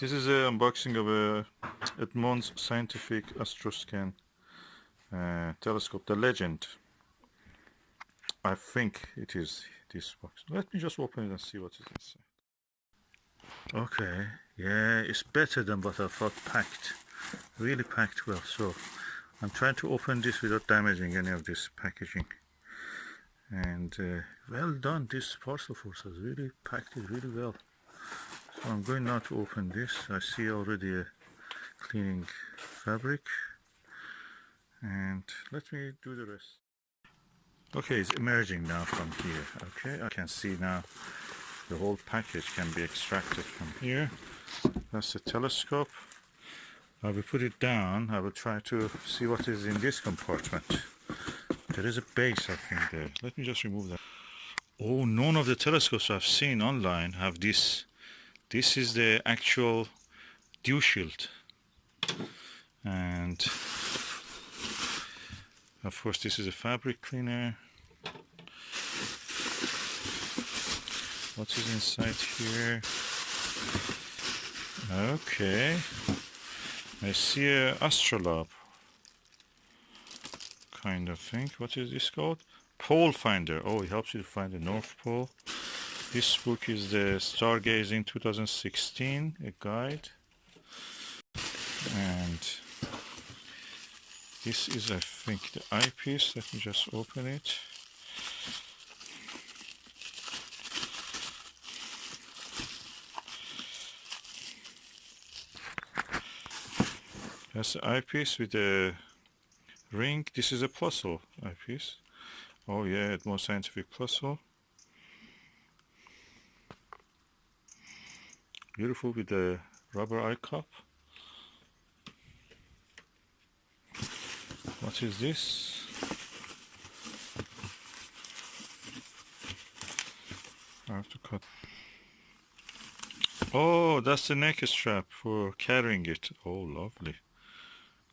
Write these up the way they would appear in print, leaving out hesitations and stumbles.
This is an unboxing of a Edmund Scientific Astroscan telescope, the Legend. I think it is this box. Let me just open it and see what is inside. Okay, yeah, it's better than what I thought. Packed, really packed well. So I'm trying to open this without damaging any of this packaging. And well done, this parcel force has really packed it really well. So I'm going now to open this. I see already a cleaning fabric, and let me do the rest. Okay, it's emerging now from here. Okay, I can see now the whole package can be extracted from here. That's the telescope. I will put it down. I will try to see what is in this compartment. There is a base, I think, there. Let me just remove that. Oh, none of the telescopes I've seen online have this. This is the actual dew shield. And of course this is a fabric cleaner. What is inside here? Okay, I see a astrolabe kind of thing. What is this called? Pole finder. Oh, it helps you to find the North Pole. This book is the Stargazing 2016, a guide. And this is, I think, the eyepiece. Let me just open it. That's the eyepiece with the ring. This is a puzzle eyepiece. Oh yeah, Edmund Scientific puzzle. Beautiful with the rubber eye cup. What is this? I have to cut. Oh, that's the neck strap for carrying it. Oh, lovely.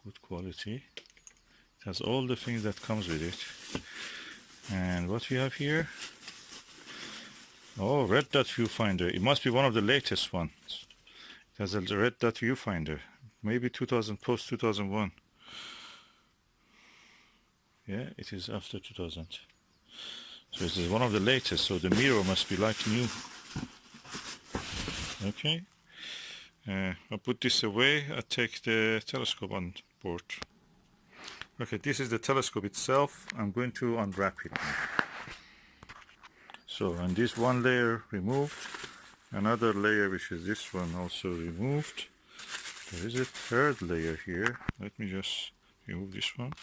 Good quality. It has all the things that comes with it. And what we have here? Oh, red dot viewfinder. It must be one of the latest ones. It has a red dot viewfinder. Maybe 2000, post 2001. Yeah, it is after 2000. So this is one of the latest, so the mirror must be like new. Okay. I'll put this away. I'll take the telescope on board. Okay, this is the telescope itself. I'm going to unwrap it now. So, and this one layer removed. Another layer, which is this one, also removed. There is a third layer here. Let me just remove this one.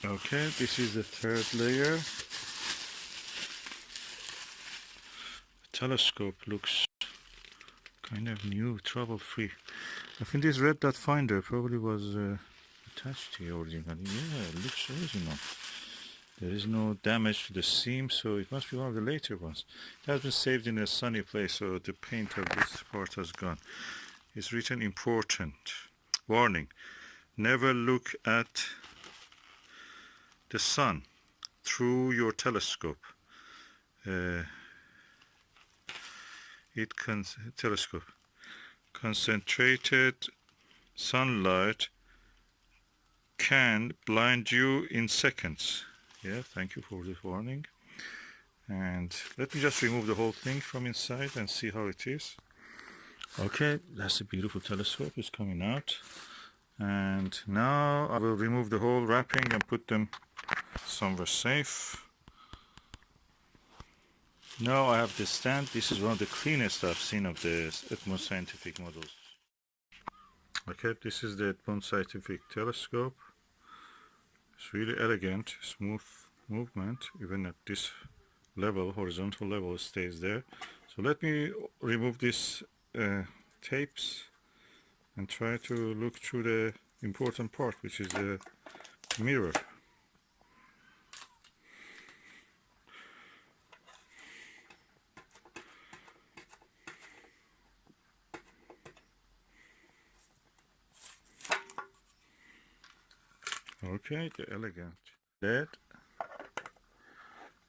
Okay, this is the third layer. The telescope looks kind of new, trouble-free. I think this red dot finder probably was attached here originally. Yeah, it looks original. There is no damage to the seam, so it must be one of the later ones. It has been saved in a sunny place, so the paint of this part has gone. It's written important. Warning, never look at the sun through your telescope. Telescope. Concentrated sunlight can blind you in seconds. Yeah, thank you for this warning. And let me just remove the whole thing from inside and see how it is. Okay, that's a beautiful telescope. It's coming out. And now I will remove the whole wrapping and put them somewhere safe. Now I have the stand. This is one of the cleanest I've seen of the Edmund Scientific models. Okay, this is the Edmund Scientific telescope. It's really elegant, smooth movement, even at this level, horizontal level, it stays there. So let me remove these tapes and try to look through the important part, which is the mirror. Okay, the elegant LED.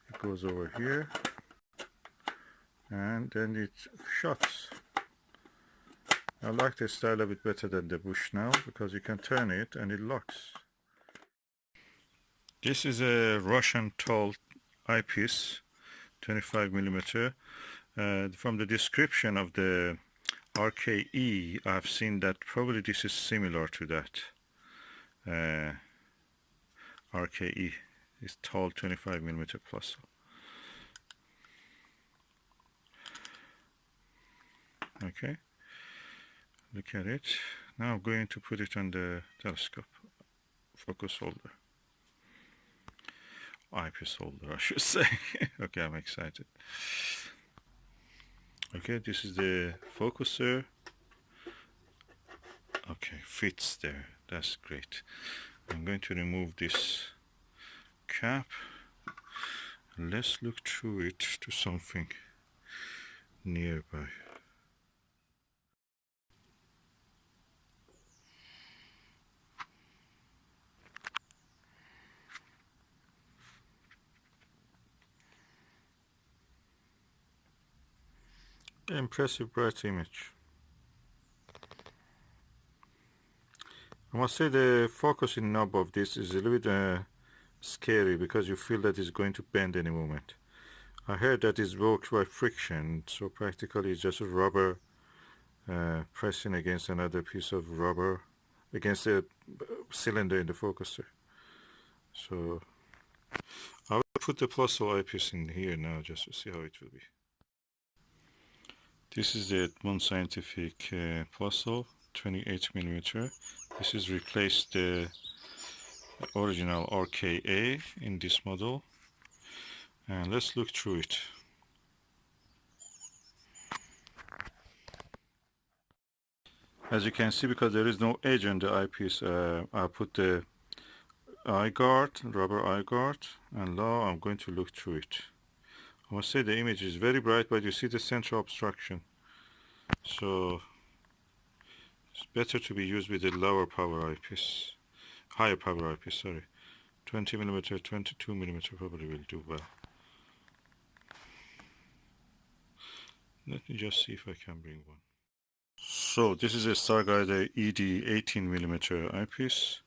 It goes over here and then it shuts. I like this style a bit better than the Bushnell because you can turn it and it locks. This is a Russian tall eyepiece, 25 millimeter. From the description of the RKE, I've seen that probably this is similar to that. RKE is tall 25 millimeter plus. Okay, look at it. Now I'm going to put it on the telescope focus holder. Eyepiece holder, I should say. Okay, I'm excited. Okay, this is the focuser. Okay, fits there. That's great. I'm going to remove this cap. Let's look through it to something nearby. Impressive bright image. I must say the focusing knob of this is a little bit scary because you feel that it's going to bend any moment. I heard that it's worked by friction, so practically it's just a rubber pressing against another piece of rubber against the cylinder in the focuser. So I will put the Plusle eyepiece in here now just to see how it will be. This is the Edmund Scientific Plusle 28 millimeter. This is replaced the original RKA in this model, and let's look through it. As you can see, because there is no edge on the eyepiece, I put the eye guard, rubber eye guard, and now I'm going to look through it. I must say the image is very bright, but you see the central obstruction, so it's better to be used with a lower power eyepiece, higher power eyepiece, sorry. 20 millimeter, 22 millimeter probably will do well. Let me just see if I can bring one. So this is a Starguide ED 18 millimeter eyepiece,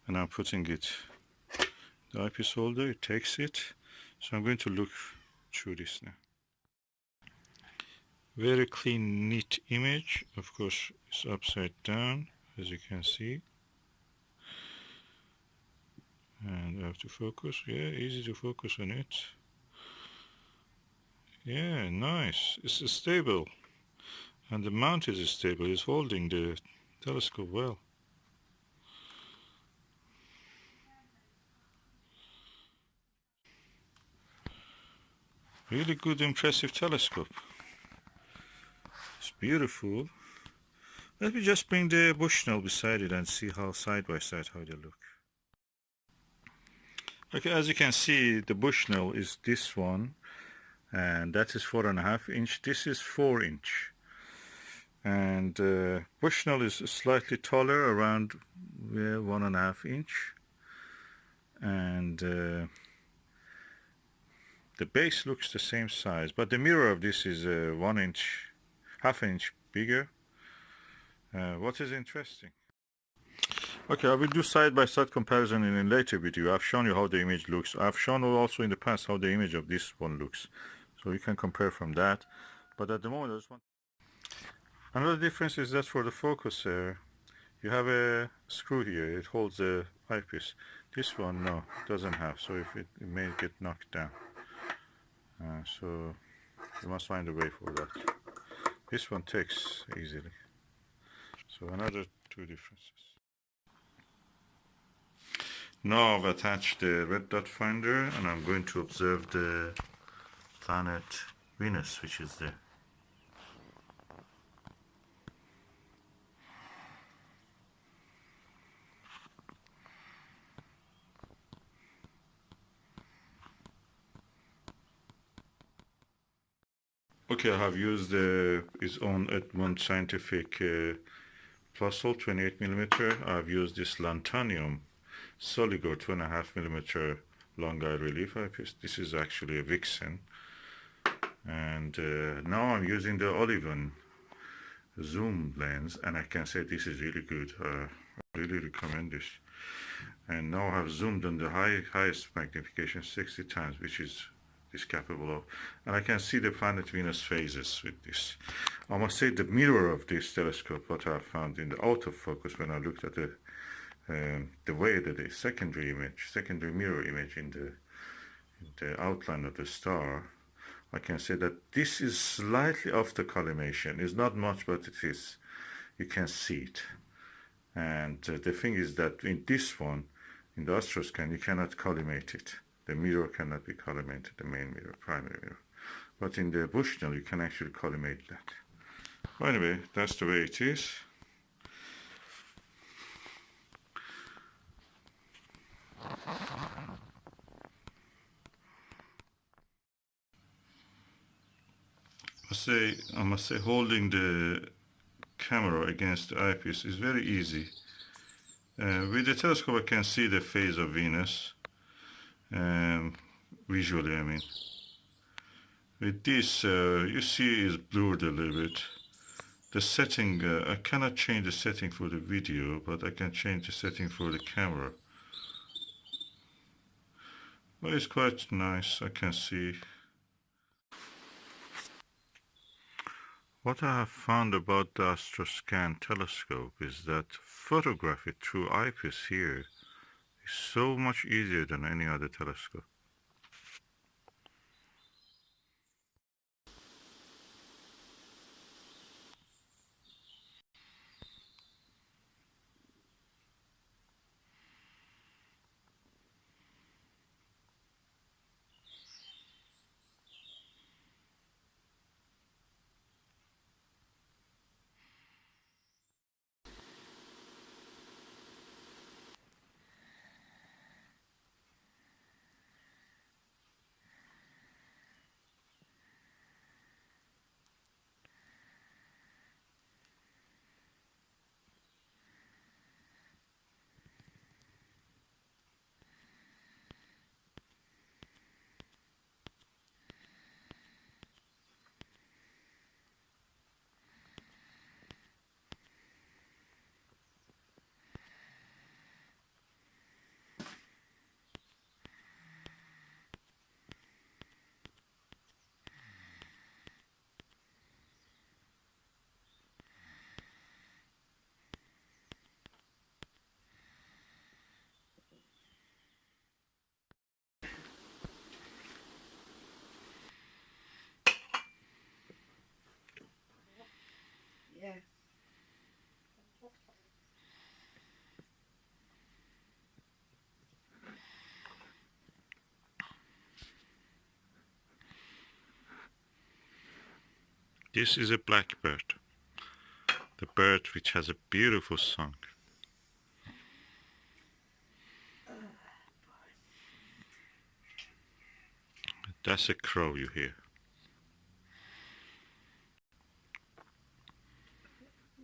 and I'm putting it the eyepiece holder. It takes it, so I'm going to look through this now. Very clean, neat image. Of course, it's upside down, as you can see. And I have to focus. Yeah, easy to focus on it. Yeah, nice. It's stable. And the mount is stable. It's holding the telescope well. Really good, impressive telescope. It's beautiful. Let me just bring the Bushnell beside it and see how side by side how they look. Okay, as you can see, the Bushnell is this one, and that is 4.5 inch. This is 4 inch, and Bushnell is slightly taller, around 1.5 inch, and the base looks the same size, but the mirror of this is 1 inch, half inch bigger. What is interesting? Okay, I will do side-by-side comparison in a later video. I've shown you how the image looks. I've shown also in the past how the image of this one looks, so you can compare from that. But at the moment, I just want... Another difference is that for the focuser, you have a screw here. It holds the eyepiece. This one, no, doesn't have. So if it may get knocked down. So you must find a way for that. This one takes easily. So another two differences. Now I've attached the red dot finder, and I'm going to observe the planet Venus, which is there. Okay, I have used its own Edmund Scientific Plusle 28 millimeter. I've used this Lantanium Soligo 2.5 millimeter long eye relief eyepiece. This is actually a Vixen, and now I'm using the Olivan zoom lens, and I can say this is really good. I really recommend this. And now I have zoomed on the highest magnification 60 times, which is capable of, and I can see the planet Venus phases with this. I must say the mirror of this telescope, what I found in the autofocus when I looked at the way that the secondary mirror image in the outline of the star, I can say that this is slightly off the collimation. It's not much, but it is. You can see it. And the thing is that in this one, in the Astroscan, you cannot collimate it. The mirror cannot be collimated, the main mirror, primary mirror. But in the Bushnell, you can actually collimate that. Well, anyway, that's the way it is. I must say, holding the camera against the eyepiece is very easy. With the telescope, I can see the phase of Venus, visually, I mean. With this, you see it's blurred a little bit. The setting, I cannot change the setting for the video, but I can change the setting for the camera. But it's quite nice, I can see. What I have found about the Astroscan telescope is that photography through eyepiece here is so much easier than any other telescope. Yeah. This is a blackbird, the bird which has a beautiful song. That's a crow you hear.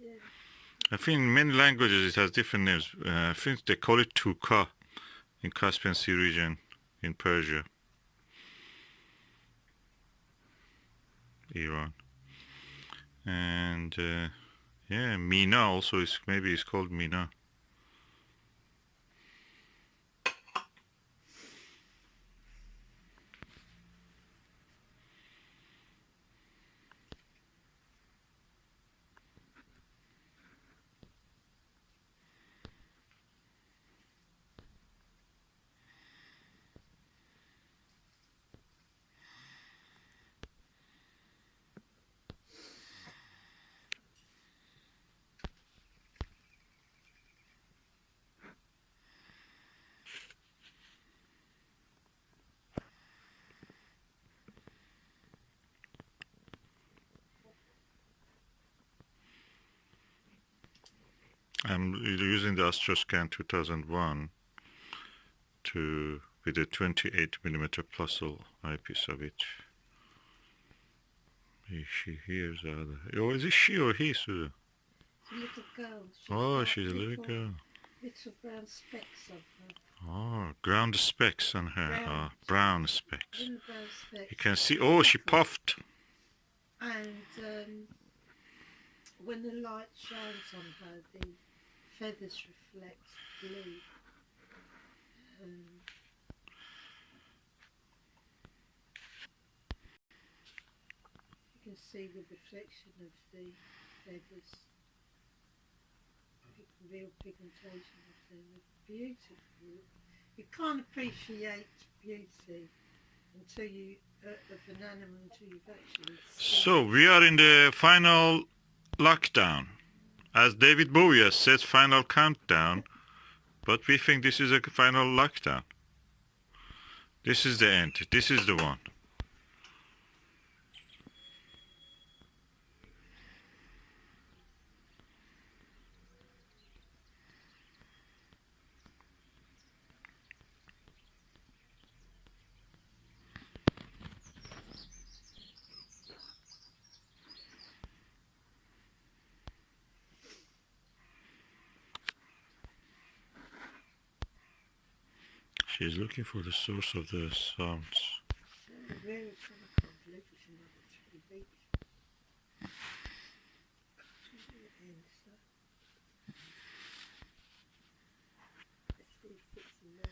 Yeah. I think in many languages it has different names. I think they call it tuka in Caspian Sea region in Persia, Iran. And yeah, Mina also is, maybe it's called Mina. I'm using the Astroscan 2001 with a 28mm Plusle eyepiece of it. She hears the other. Oh, is it she or he, Susan? It's a little girl. She's a little girl. Little brown specks of her. Oh, ground specks on her. Brown specks. Little brown specks. You can see. Oh, she puffed. And when the light shines on her, the feathers reflect blue. You can see the reflection of the feathers, real pigmentation of them. They're beautiful. You can't appreciate beauty until you of an animal until you've actually seen. So we are in the final lockdown. As David Bowie has said, final countdown. But we think this is a final lockdown. This is the end. This is the one. She's looking for the source of the sounds. Where is it? I can't believe it's another 3 weeks. Let's see if it's low.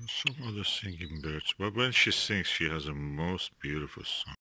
Some other singing birds, but when she sings, she has a most beautiful song.